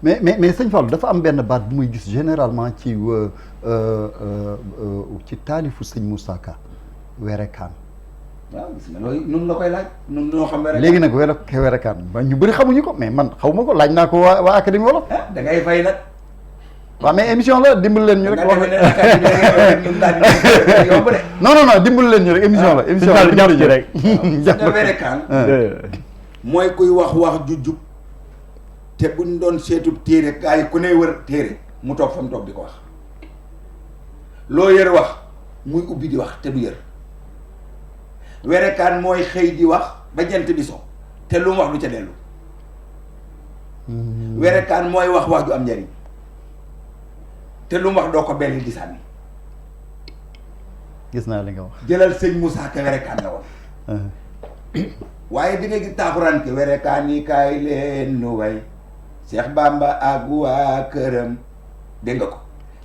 mais sëñ Fall dafa am benn baat bu muy gis généralement ci taalifu sëñ Moussa Ka werekaan. waaw gis nga loolu nun la koy laaj nun ñoo xam werekaan. léegi nag werekaan ba ñu bëri xamuñu ko mais man xaw ma ko laaj naa ko waa académie wolof. da ngay fay nag. waaw mais émission la dimbali leen ñu rek. wax yomb de. non dimbali leen ñu rek émission la. émission la jàpp ci rek. nga werekaan mooy kuy wax ju jub te buñ doon seetub téere gaa yi ku ne wër téere mu toog fa mu toog di ko wax loo yër wax muy ubbi di wax te du yër werekaan mooy xëy di wax ba jant bi so te lu mu wax du ca dellu werekaan mooy wax ju am njariñ te lu mu wax doo ko belli di sànni. gis naa li nga wax. jëlal sëñ Moussa Ka werekaan la woon waaye di nga gis taaxuraan ke werekaan yi kaay leen nu way Cheikh Bamba ak waa këram dégg nga ko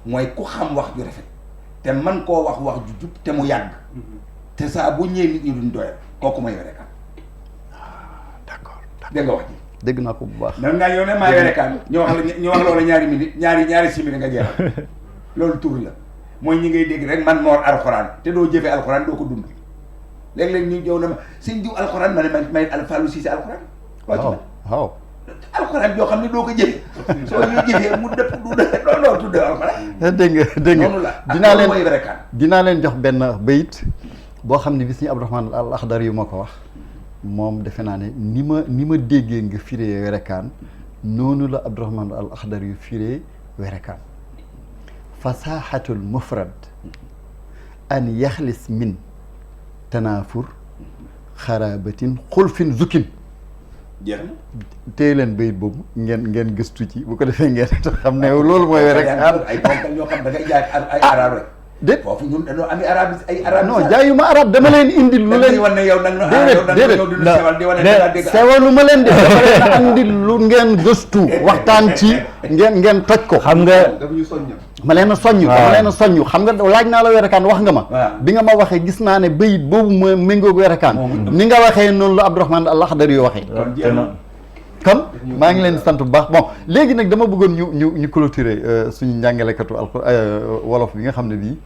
mooy ku xam wax ju rafet te man koo wax ju jub te mu yàgg te saa bu ñëwee nit ñi duñ doyal kooku mooy werekaan. d'accord dégg nga wax ji. dégg naa ko bu baax. nan ngaa yow ne maa werekaan ñu wax loola ñaari minute ñaari simili nga jeexal loolu tur la mooy ñi ngay dégg rek man moor alxuraan te doo jëfee alxuraan doo ko dund léeg-léeg ñu jëw na ma sëñ diw alxuraan ma ne may Fallou Cissé alxuraan. waaw alxuraan yoo xam ne doo ko jëfee soo ñu jëfee mu dëpp du looloo tudd alxuraan. dégg nga noonu la dinaa leen jox benn bayit boo xam ne bi sëñ Abdourahmane al Akhdari yu ma ko wax moom defe naa ne ni ma déggee nga firee werekaan noonu la Abdourahmane al Akhdari yu firee werekaan fasahatul mufrad an yaxlis min tanaafur xarabatin xulfin zukin. jeex na téye leen bayit boobu ngeen gëstu ci bu ko defee ngeen xam ne loolu mooy werekaan. ay ponkal ñoo xam da ngay jaay ay arab rek. déet foofu ñun dañoo ami arab ay arab. non jaayuma arab dama leen indil lu leen. wan ne yow nag sewalu ma leen de dama leen a andil lu ngeen gëstu waxtaan ci ngeen toj ko. xam nga ma leen a soññ xam nga laaj naa la werekaan wax nga ma. bi nga ma waxee gis naa ne bayit boobu mooy méngoog werekaan. ni nga waxee noonu la Abdourahmane al Akhdari yu waxee. kon maa ngi leen di sant bu baax bon léegi nag dama bëggoon ñu clôturer suñu njàngalekatu wolof bi nga xam ne bii